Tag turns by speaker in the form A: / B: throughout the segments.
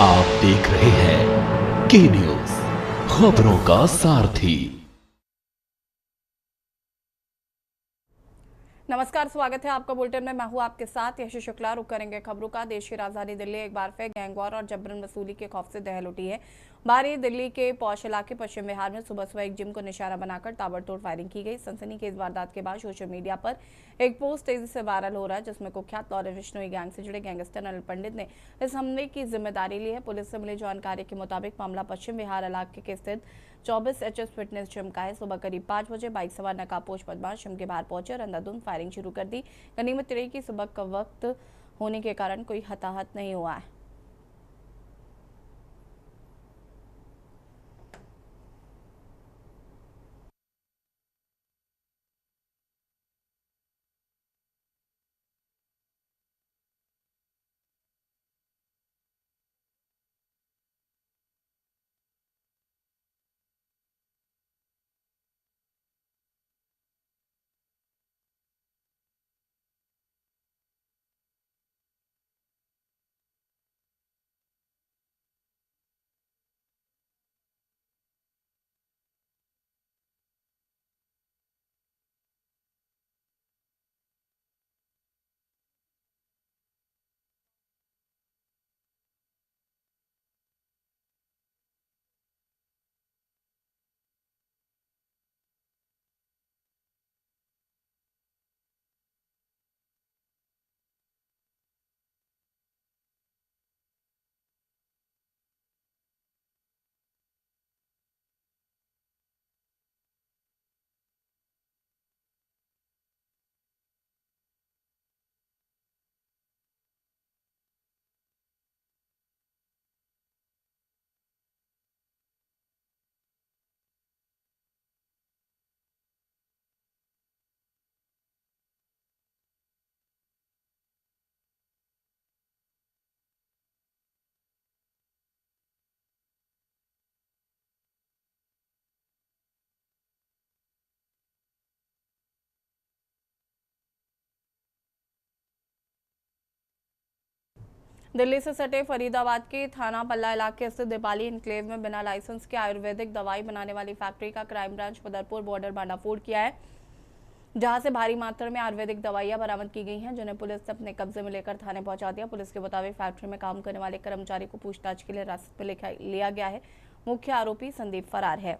A: आप देख रहे हैं के न्यूज, खबरों का सारथी।
B: नमस्कार, स्वागत है आपका बुलेटिन में। मैं हूं आपके साथ यश शुक्ला। रुक करेंगे खबरों का। देश की राजधानी दिल्ली एक बार फिर गैंगवॉर और जबरन वसूली के खौफ से दहल उठी है। बाहरी दिल्ली के पौष इलाके पश्चिम बिहार में सुबह सुबह एक जिम को निशाना बनाकर ताबड़तोड़ फायरिंग की गई। सनसनी के इस वारदात के बाद सोशल मीडिया पर एक पोस्ट तेजी से वायरल हो रहा है, जिसमें कुख्यात लॉरेंस बिश्नोई गैंग से जुड़े गैंगस्टर अनिल पंडित ने इस हमले की जिम्मेदारी ली है। पुलिस से मिली जानकारी के मुताबिक मामला पश्चिम बिहार इलाके के स्थित 24 HS फिटनेस जिम का है। सुबह करीब 5 बजे बाइक सवार नकाबपोश बदमाश जिम के बाहर पहुंचे और अंधाधुंध फायरिंग शुरू कर दी। गनीमत रही कि सुबह का वक्त होने के कारण कोई हताहत नहीं हुआ है। दिल्ली से सटे फरीदाबाद के थाना पल्ला इलाके स्थित दीपाली एन्क्लेव में बिना लाइसेंस के आयुर्वेदिक दवाई बनाने वाली फैक्ट्री का क्राइम ब्रांच बदरपुर बॉर्डर भांडाफोड़ किया है, जहां से भारी मात्रा में आयुर्वेदिक दवाइयां बरामद की गई हैं, जिन्हें पुलिस ने अपने कब्जे में लेकर थाने पहुंचा दिया। पुलिस के मुताबिक फैक्ट्री में काम करने वाले कर्मचारी को पूछताछ के लिए हिरासत में लिया गया है। मुख्य आरोपी संदीप फरार है।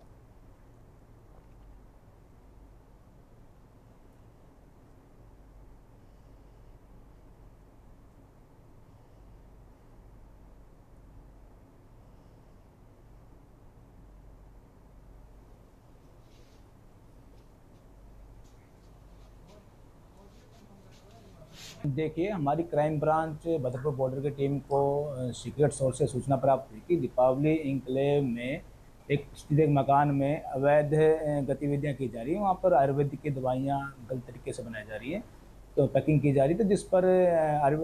C: देखिए, हमारी क्राइम ब्रांच बदरपुर बॉर्डर की टीम को सीक्रेट सोर्स से सूचना प्राप्त हुई कि दीपावली इंक्लेव में एक स्थित एक मकान में अवैध गतिविधियां की जा रही हैं। वहाँ पर आयुर्वेदिक की दवाइयाँ गलत तरीके से बनाई जा रही हैं, तो पैकिंग की जा रही थी, जिस पर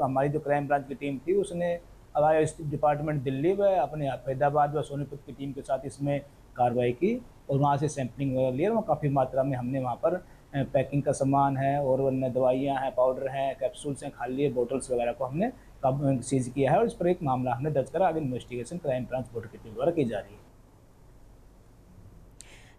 C: हमारी जो क्राइम ब्रांच की टीम थी उसने आईआई डिपार्टमेंट दिल्ली व अपने फरीदाबाद व सोनीपत की टीम के साथ इसमें कार्रवाई की और वहाँ से सैंपलिंग वगैरह लिया। वहाँ काफ़ी मात्रा में हमने वहाँ पर पैकिंग का सामान है और अन्य दवाइयाँ हैं, पाउडर हैं, कैप्सूल्स हैं, खाली बोटल्स वगैरह को हमने सीज किया है और इस पर एक मामला हमने दर्ज करा। आगे इन्वेस्टिगेशन क्राइम ब्रांच बॉर्डर की टीम द्वारा की जा रही है।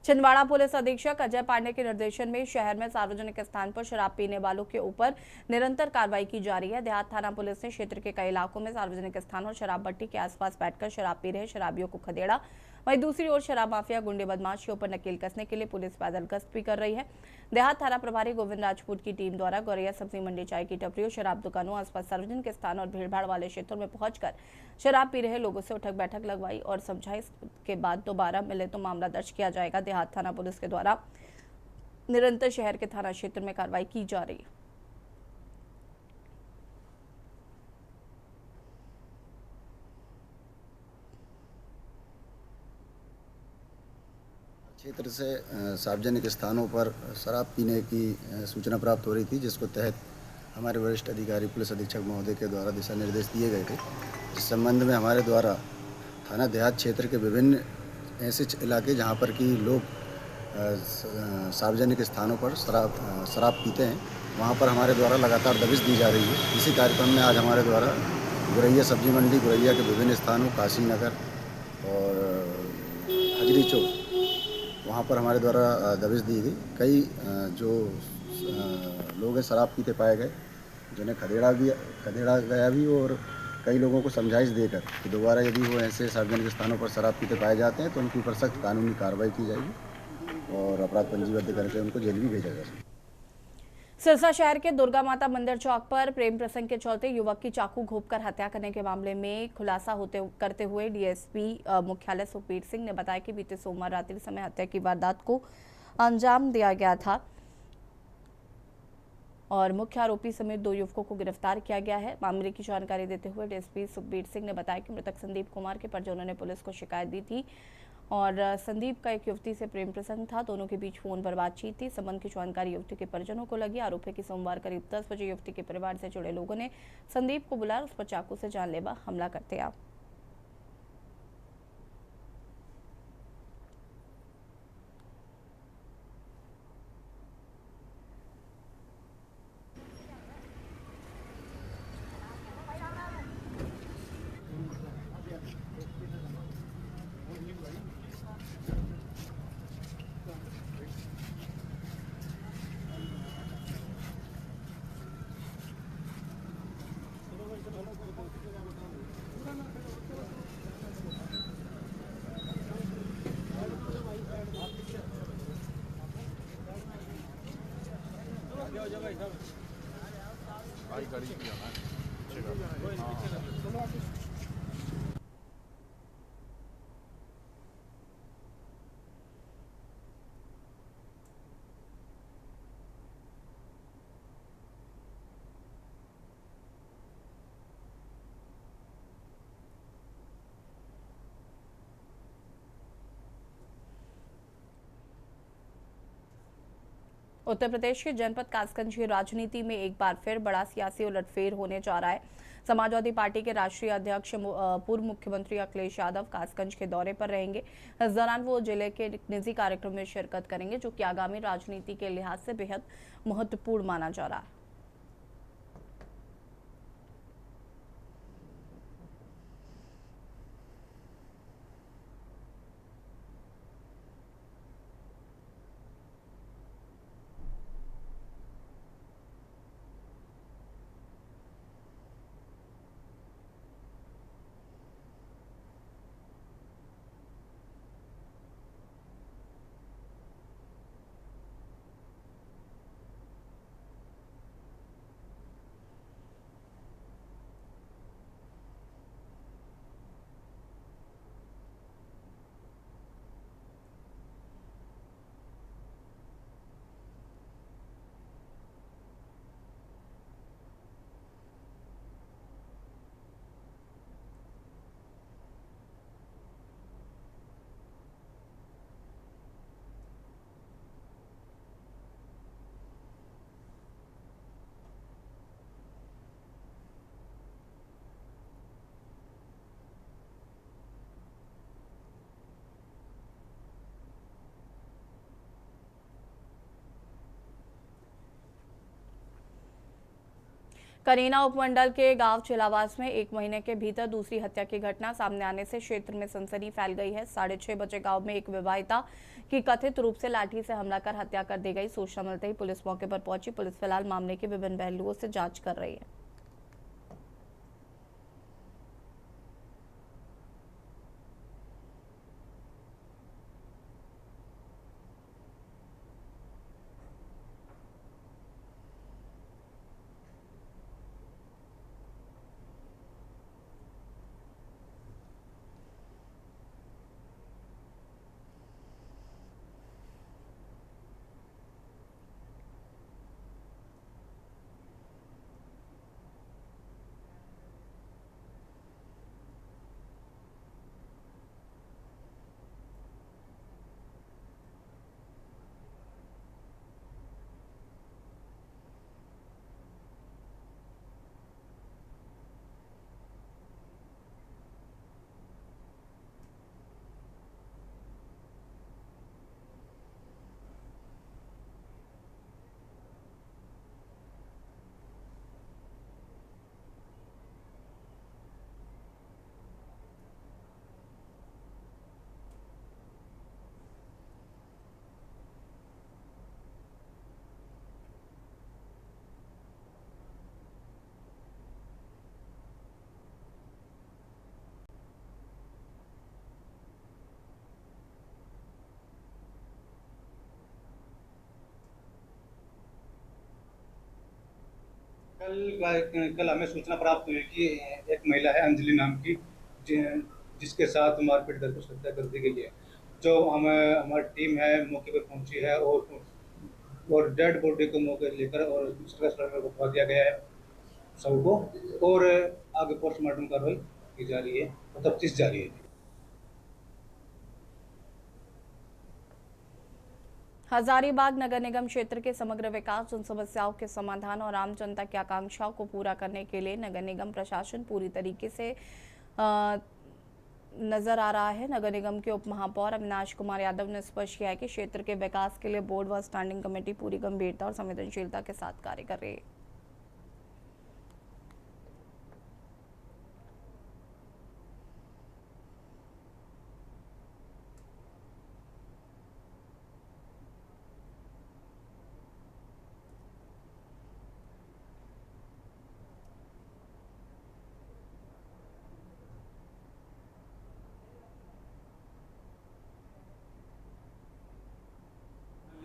B: छिंदवाड़ा पुलिस अधीक्षक अजय पांडे के निर्देशन में शहर में सार्वजनिक स्थान पर शराब पीने वालों के ऊपर निरंतर कार्रवाई की जा रही है। देहात थाना पुलिस ने क्षेत्र के कई इलाकों में सार्वजनिक स्थान और शराब भट्टी के आसपास बैठकर शराब पी रहे शराबियों को खदेड़ा। वहीं दूसरी ओर शराब माफिया गुंडे बदमाश के ऊपर नकेल कसने के लिए पुलिस पैदल गश्त भी कर रही है। देहात थाना प्रभारी गोविंद राजपूत की टीम द्वारा गौरैया सब्जी मंडी, चाय की टपरियों, शराब दुकानों, आसपास सार्वजनिक स्थान और भीड़भाड़ वाले क्षेत्रों में पहुंचकर शराब पी रहे लोगों से उठक बैठक लगवाई और समझाइश के बाद दोबारा मिले तो मामला दर्ज किया जाएगा। देहात थाना पुलिस के द्वारा निरंतर शहर के थाना क्षेत्र में कार्रवाई की जा रही है।
D: क्षेत्र से सार्वजनिक स्थानों पर शराब पीने की सूचना प्राप्त हो रही थी, जिसको तहत हमारे वरिष्ठ अधिकारी पुलिस अधीक्षक महोदय के द्वारा दिशा निर्देश दिए गए थे। इस संबंध में हमारे द्वारा थाना देहात क्षेत्र के विभिन्न ऐसे इलाके जहां पर कि लोग सार्वजनिक स्थानों पर शराब पीते हैं, वहां पर हमारे द्वारा लगातार दबिश दी जा रही है। इसी कार्यक्रम में आज हमारे द्वारा गुरैया सब्जी मंडी, गुरैया के विभिन्न स्थानों, काशी नगर और हजरी चौक, वहाँ पर हमारे द्वारा दबिश दी गई। कई जो लोग हैं शराब पीते पाए गए, जिन्हें खदेड़ा गया भी, और कई लोगों को समझाइश देकर कि दोबारा यदि वो ऐसे सार्वजनिक स्थानों पर शराब पीते पाए जाते हैं तो उनके ऊपर सख्त कानूनी कार्रवाई की जाएगी और अपराध पंजीबद्ध करके उनको जेल भी भेजा जाएगा।
B: सिरसा शहर के दुर्गा माता मंदिर चौक पर प्रेम प्रसंग के चलते युवक की चाकू घोंपकर हत्या करने के मामले में खुलासा करते हुए डीएसपी मुख्यालय सुखबीर सिंह ने बताया कि बीते सोमवार रात्रि समय हत्या की वारदात को अंजाम दिया गया था और मुख्य आरोपी समेत 2 युवकों को गिरफ्तार किया गया है। मामले की जानकारी देते हुए डीएसपी सुखबीर सिंह ने बताया कि मृतक संदीप कुमार के परिजनों ने पुलिस को शिकायत दी थी और संदीप का एक युवती से प्रेम प्रसंग था। दोनों के बीच फोन पर बातचीत थी। संबंध की जानकारी युवती के परिजनों को लगी। आरोप है कि सोमवार करीब 10 बजे युवती के परिवार से जुड़े लोगों ने संदीप को बुलाया, उस पर चाकू से जानलेवा हमला कर दिया। उत्तर प्रदेश के जनपद कासगंज की राजनीति में एक बार फिर बड़ा सियासी उलटफेर होने जा रहा है। समाजवादी पार्टी के राष्ट्रीय अध्यक्ष पूर्व मुख्यमंत्री अखिलेश यादव कासगंज के दौरे पर रहेंगे। इस दौरान वो जिले के एक निजी कार्यक्रम में शिरकत करेंगे, जो कि आगामी राजनीति के लिहाज से बेहद महत्वपूर्ण माना जा रहा है। करीना उपमंडल के गांव चिलावास में 1 महीने के भीतर दूसरी हत्या की घटना सामने आने से क्षेत्र में सनसनी फैल गई है। 6:30 बजे गांव में एक विवाहिता की कथित रूप से लाठी से हमला कर हत्या कर दी गई। सूचना मिलते ही पुलिस मौके पर पहुंची। पुलिस फिलहाल मामले के विभिन्न पहलुओं से जांच कर रही है।
E: कल हमें सूचना प्राप्त हुई कि एक महिला है अंजलि नाम की, जिसके साथ मारपीट कर कुछ हत्या कर दी गई है। जो हमारी टीम है मौके पर पहुंची है और डेड बॉडी को मौके लेकर और दूसरे स्थल पर रखवा दिया गया है सबको, और आगे पोस्टमार्टम कार्रवाई की जा रही है और तफ्तीश जारी है।
B: हजारीबाग नगर निगम क्षेत्र के समग्र विकास, उन समस्याओं के समाधान और आम जनता की आकांक्षाओं को पूरा करने के लिए नगर निगम प्रशासन पूरी तरीके से नजर आ रहा है। नगर निगम के उप महापौर अविनाश कुमार यादव ने स्पष्ट किया है कि क्षेत्र के विकास के लिए बोर्ड व स्टैंडिंग कमेटी पूरी गंभीरता और संवेदनशीलता के साथ कार्य कर रही है।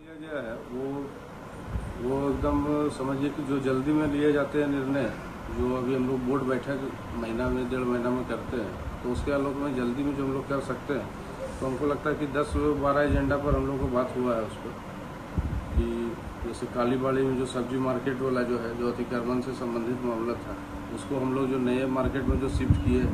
F: लिया गया है वो एकदम समझिए कि जो जल्दी में लिए जाते हैं निर्णय, जो अभी हम लोग बोर्ड बैठक महीना में 1.5 महीना में करते हैं, तो उसके आलोक में जल्दी में जो हम लोग कर सकते हैं, तो हमको लगता है कि 10-12 एजेंडा पर हम लोग को बात हुआ है उस पर, कि जैसे कालीबाड़ी में जो सब्जी मार्केट वाला जो है, जो अतिक्रमण से संबंधित मामला था, उसको हम लोग जो नए मार्केट में जो शिफ्ट किए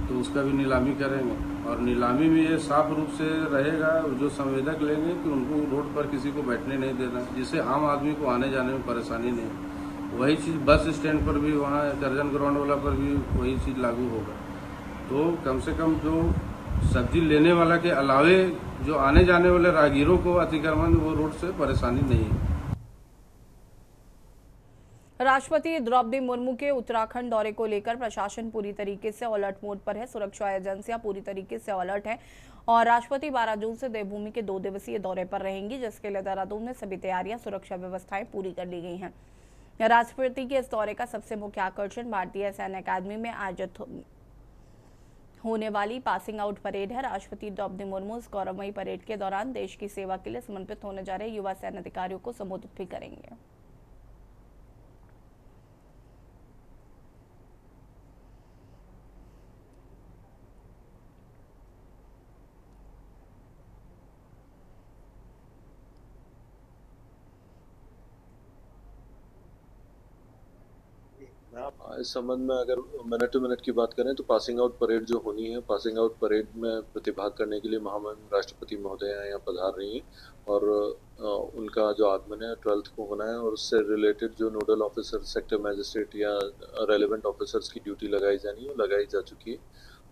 F: तो उसका भी नीलामी करेंगे। और नीलामी में ये साफ रूप से रहेगा, जो संवेदक लेंगे कि उनको रोड पर किसी को बैठने नहीं देना, जिससे आम आदमी को आने जाने में परेशानी नहीं। वही चीज़ बस स्टैंड पर भी, वहाँ कर्जन ग्राउंड वाला पर भी वही चीज़ लागू होगा। तो कम से कम जो सब्जी लेने वाला के अलावे जो आने जाने वाले राहगीरों को अतिक्रमण वो रोड से परेशानी नहीं है।
B: राष्ट्रपति द्रौपदी मुर्मू के उत्तराखंड दौरे को लेकर प्रशासन पूरी तरीके से अलर्ट मोड पर है। सुरक्षा एजेंसियां पूरी तरीके से अलर्ट हैं और राष्ट्रपति 12 जून से देवभूमि के 2 दिवसीय दौरे पर रहेंगी, जिसके लिए देहरादून में सभी तैयारियां, सुरक्षा व्यवस्थाएं पूरी कर ली गई हैं। राष्ट्रपति के इस दौरे का सबसे मुख्य आकर्षण भारतीय सैन्य अकादमी में आयोजित होने वाली पासिंग आउट परेड है। राष्ट्रपति द्रौपदी मुर्मू इस गौरवमयी परेड के दौरान देश की सेवा के लिए समर्पित होने जा रहे युवा सैन्य अधिकारियों को संबोधित भी करेंगे।
G: इस संबंध में अगर मिनट टू मिनट की बात करें तो पासिंग आउट परेड जो होनी है, पासिंग आउट परेड में प्रतिभाग करने के लिए महामहिम राष्ट्रपति महोदय यहाँ पधार रही हैं और उनका जो आगमन है 12th को होना है और उससे रिलेटेड जो नोडल ऑफिसर, सेक्टर मैजिस्ट्रेट या रेलेवेंट ऑफिसर्स की ड्यूटी लगाई जानी है, लगाई जा चुकी है।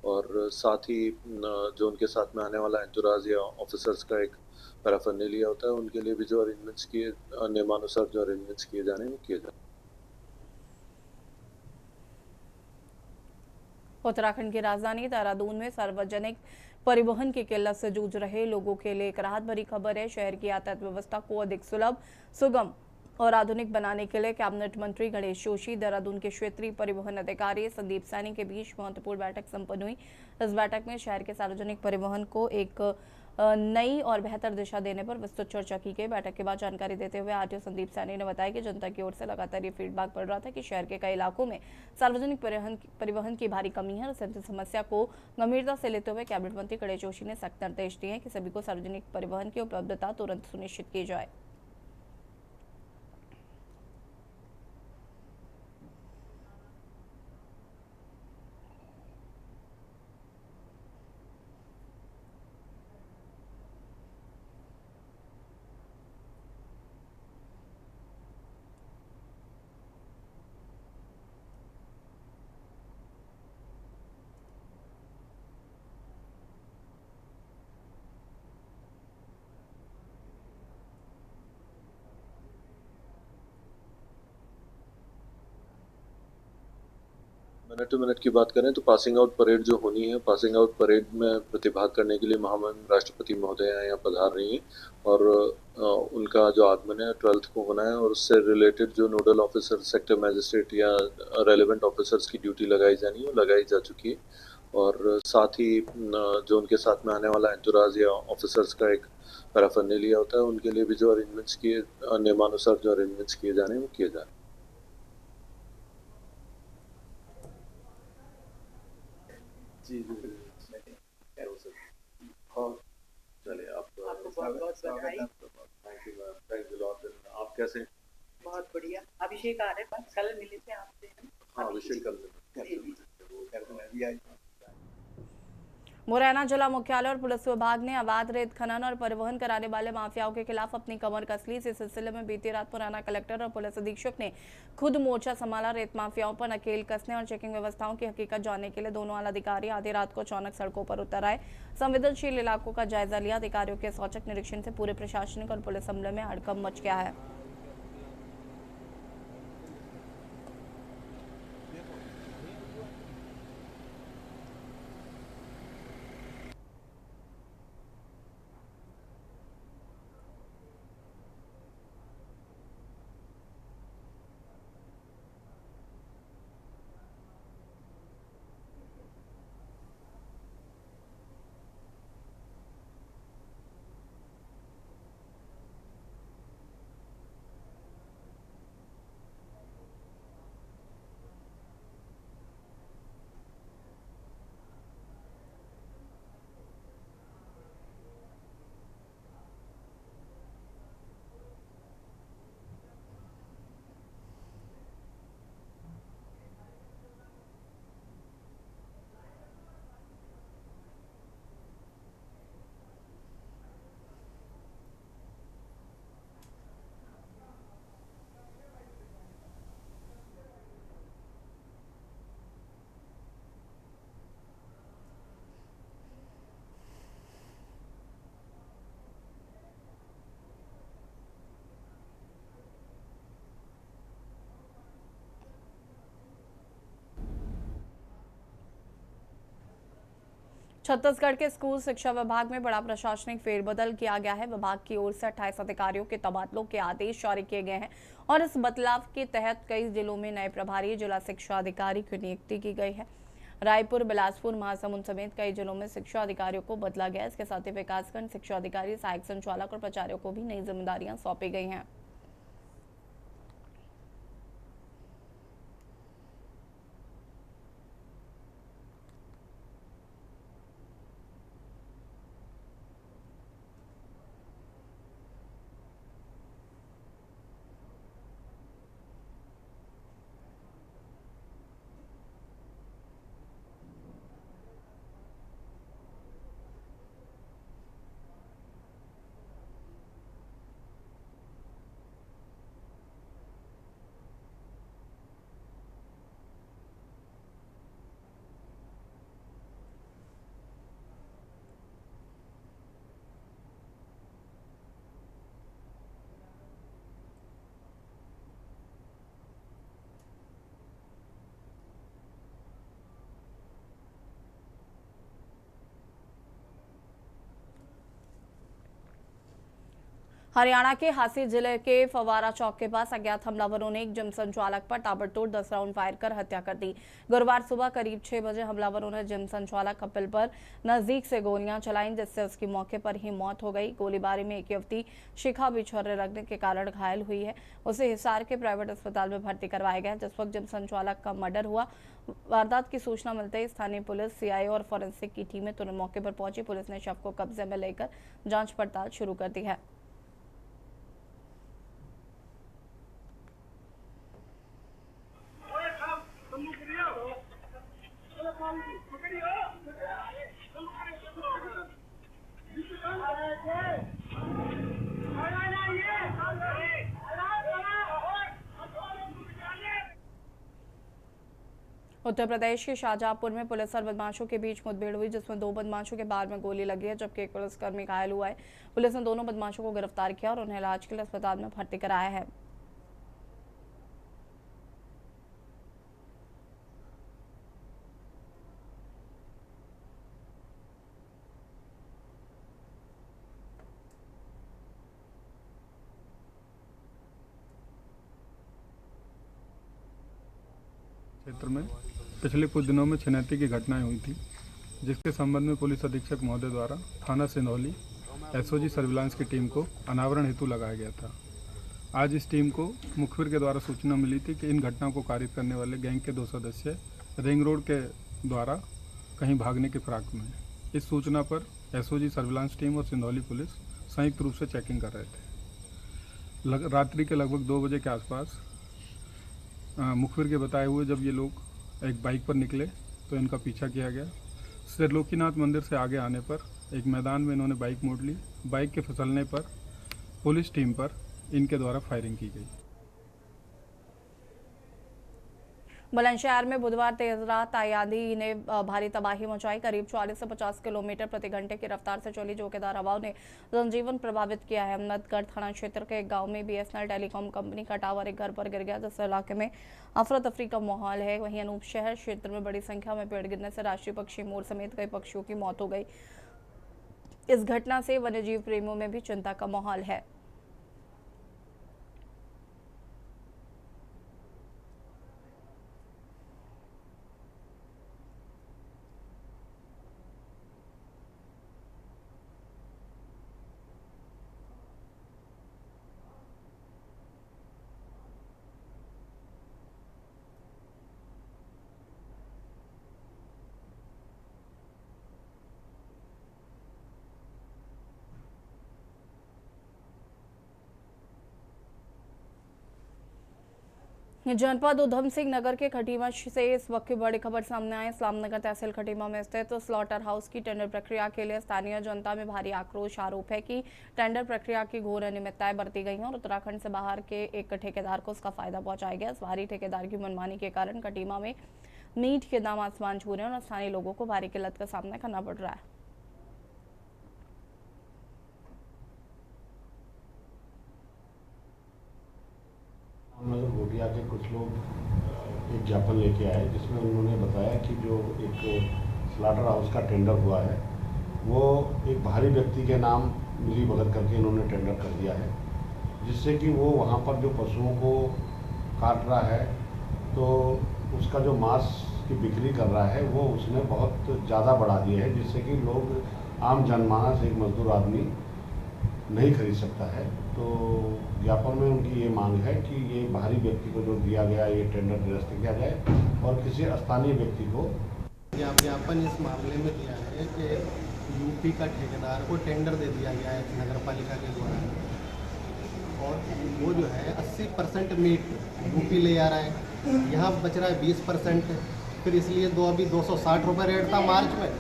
G: और साथ ही जो उनके साथ में आने वाला एंटोराज या ऑफिसर्स का एक पैराफर्नेलिया होता है, उनके लिए भी जो अरेंजमेंट्स किए, नियमानुसार जो अरेंजमेंट्स किए जाने हैं वो किए जाए।
B: उत्तराखंड की राजधानी देहरादून में सार्वजनिक परिवहन की किल्लत से जूझ रहे लोगों के लिए एक राहत भरी खबर है। शहर की यातायात व्यवस्था को अधिक सुलभ, सुगम और आधुनिक बनाने के लिए कैबिनेट मंत्री गणेश जोशी, देहरादून के क्षेत्रीय परिवहन अधिकारी संदीप सैनी के बीच महत्वपूर्ण बैठक संपन्न हुई। इस बैठक में शहर के सार्वजनिक परिवहन को एक नई और बेहतर दिशा देने पर विस्तृत चर्चा की गई। बैठक के बाद जानकारी देते हुए आरटीओ संदीप सैनी ने बताया कि जनता की ओर से लगातार ये फीडबैक पड़ रहा था कि शहर के कई इलाकों में सार्वजनिक परिवहन की भारी कमी है। इस समस्या को गंभीरता से लेते हुए कैबिनेट मंत्री गणेश जोशी ने सख्त निर्देश दिए हैं कि सभी को सार्वजनिक परिवहन की उपलब्धता तुरंत सुनिश्चित की जाए।
G: मिनट टू मिनट की बात करें तो पासिंग आउट परेड जो होनी है, पासिंग आउट परेड में प्रतिभाग करने के लिए महामहिम राष्ट्रपति महोदय यहाँ पधार रही हैं और उनका जो आगमन है 12th को होना है और उससे रिलेटेड जो नोडल ऑफिसर, सेक्टर मैजिस्ट्रेट या रेलेवेंट ऑफिसर्स की ड्यूटी लगाई जानी है, लगाई जा चुकी है। और साथ ही जो उनके साथ में आने वाला एंटोराज या ऑफिसर्स का एक पैराफर्नेलिया होता है, उनके लिए भी जो अरेंजमेंट्स किए, नियमानुसार जो अरेंजमेंट्स किए जाने हैं वो किए जाए। जी जी जी हाँ चलिए आपको बहुत बहुत बधाई। Thank you ma'am, thank you lot. आप कैसे?
H: बहुत बढ़िया। अभिषेक आ रहे हैं, कल मिले थे आपसे।
G: हाँ अभिषेक कर
B: मुरैना जिला मुख्यालय और पुलिस विभाग ने अवैध रेत खनन और परिवहन कराने वाले माफियाओं के खिलाफ अपनी कमर कस ली। इस सिलसिले में बीती रात मुरैना कलेक्टर और पुलिस अधीक्षक ने खुद मोर्चा संभाला। रेत माफियाओं पर नकेल कसने और चेकिंग व्यवस्थाओं की हकीकत जानने के लिए दोनों आला अधिकारी आधी रात को अचानक सड़कों पर उतर आए, संवेदनशील इलाकों का जायजा लिया। अधिकारियों के सौचक निरीक्षण से पूरे प्रशासनिक और पुलिस अमले में हड़कंप मच गया है। छत्तीसगढ़ के स्कूल शिक्षा विभाग में बड़ा प्रशासनिक फेरबदल किया गया है। विभाग की ओर से 28 अधिकारियों के तबादलों के आदेश जारी किए गए हैं और इस बदलाव के तहत कई जिलों में नए प्रभारी जिला शिक्षा अधिकारी की नियुक्ति की गई है। रायपुर, बिलासपुर, महासमुंद समेत कई जिलों में शिक्षा अधिकारियों को बदला गया। इसके साथ ही विकासखंड शिक्षा अधिकारी, सहायक संचालक और प्राचार्यों को भी नई जिम्मेदारियां सौंपी गई हैं। हरियाणा के हासी जिले के फवारा चौक के पास अज्ञात हमलावरों ने एक जिम संचालक पर ताबड़तोड़ 10 राउंड फायर कर हत्या कर दी। गुरुवार सुबह करीब 6 बजे हमलावरों ने जिम संचालक कपिल पर नजदीक से गोलियां चलाईं, जिससे उसकी मौके पर ही मौत हो गई। गोलीबारी में एक युवती शिखा भी छर्रे लगने के कारण घायल हुई है। उसे हिसार के प्राइवेट अस्पताल में भर्ती करवाया गया। जिस वक्त जिम संचालक का मर्डर हुआ, वारदात की सूचना मिलते ही स्थानीय पुलिस, सीआईए और फॉरेंसिक की टीमें तुरंत मौके पर पहुंची। पुलिस ने शव को कब्जे में लेकर जांच पड़ताल शुरू कर दी है। उत्तर प्रदेश के शाहजहांपुर में पुलिस और बदमाशों के बीच मुठभेड़ हुई, जिसमें 2 बदमाशों के बार में गोली लगी है, जबकि एक पुलिसकर्मी घायल हुआ है। पुलिस ने दोनों बदमाशों को गिरफ्तार किया और उन्हें इलाज के लिए अस्पताल में भर्ती कराया है।
I: क्षेत्र में पिछले कुछ दिनों में छिनैती की घटनाएं हुई थी, जिसके संबंध में पुलिस अधीक्षक महोदय द्वारा थाना सिंधौली एसओजी सर्विलांस की टीम को अनावरण हेतु लगाया गया था। आज इस टीम को मुखबिर के द्वारा सूचना मिली थी कि इन घटनाओं को कारित करने वाले गैंग के 2 सदस्य रिंग रोड के द्वारा कहीं भागने के फिराक में। इस सूचना पर एसओजी सर्विलांस टीम और सिंधौली पुलिस संयुक्त रूप से चेकिंग कर रहे थे। रात्रि के लगभग 2 बजे के आसपास मुखबिर के बताए हुए जब ये लोग एक बाइक पर निकले तो इनका पीछा किया गया। त्रिलोकीनाथ मंदिर से आगे आने पर एक मैदान में इन्होंने बाइक मोड़ ली। बाइक के फिसलने पर पुलिस टीम पर इनके द्वारा फायरिंग की गई।
B: बुलंदशहर में बुधवार देर रात आई आंधी ने भारी तबाही मचाई। करीब 40 से 50 किलोमीटर प्रति घंटे की रफ्तार से चली जोरदार हवाओं ने जनजीवन प्रभावित किया है। अहमदगढ़ थाना क्षेत्र के एक गांव में बीएसएनएल टेलीकॉम कंपनी का टावर एक घर पर गिर गया, जिससे इलाके में अफरा तफरी का माहौल है। वहीं अनूप शहर क्षेत्र में बड़ी संख्या में पेड़ गिरने से राष्ट्रीय पक्षी मोर समेत कई पक्षियों की मौत हो गई। इस घटना से वन्यजीव प्रेमियों में भी चिंता का माहौल है। जनपद उधम सिंह नगर के खटीमा से इस वक्त की बड़ी खबर सामने आई। इस्लामनगर तहसील खटीमा में स्थित स्लॉटर हाउस की टेंडर प्रक्रिया के लिए स्थानीय जनता में भारी आक्रोश। आरोप है कि टेंडर प्रक्रिया की घोर अनियमितताएं बरती गई हैं और उत्तराखंड से बाहर के एक ठेकेदार को उसका फायदा पहुंचाया गया। इस भारी ठेकेदार की मनमानी के कारण खटीमा में मीट के दाम आसमान छू रहे हैं और स्थानीय लोगों को भारी किल्लत का सामना करना पड़ रहा है।
J: नगर गोटिया के कुछ लोग एक ज्ञापन लेके आए जिसमें उन्होंने बताया कि जो एक स्लॉटर हाउस का टेंडर हुआ है वो एक बाहरी व्यक्ति के नाम मिली भगत करके इन्होंने टेंडर कर दिया है, जिससे कि वो वहाँ पर जो पशुओं को काट रहा है तो उसका जो मांस की बिक्री कर रहा है वो उसने बहुत ज़्यादा बढ़ा दिया है, जिससे कि लोग आम जनमानस एक मजदूर आदमी नहीं खरीद सकता है। तो ज्ञापन में उनकी ये मांग है कि ये बाहरी व्यक्ति को जो दिया गया ये टेंडर निरस्त किया जाए और किसी स्थानीय व्यक्ति को
K: ज्ञापन इस मामले में दिया है कि यूपी का ठेकेदार को टेंडर दे दिया गया है नगर पालिका के द्वारा और वो जो है 80% मीट यूपी ले आ रहा है, यहाँ बच रहा है 20%। फिर इसलिए अभी 260 रुपये रेट था मार्च में,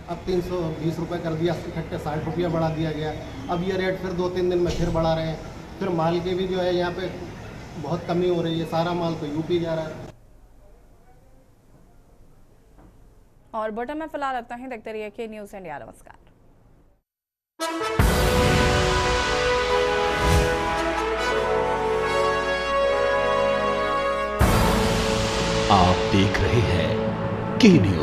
K: अब 320 रुपये कर दिया, इकट्ठे 60 रुपया बढ़ा दिया गया। अब ये रेट फिर 2-3 दिन में फिर बढ़ा रहे हैं। फिर माल के भी जो है यहाँ पे बहुत कमी हो रही है, सारा माल तो यूपी जा रहा है।
B: और बटन में फिलहाल इतना ही। देखते रहिए के न्यूज़ इंडिया। नमस्कार।
A: आप देख रहे हैं के न्यूज़।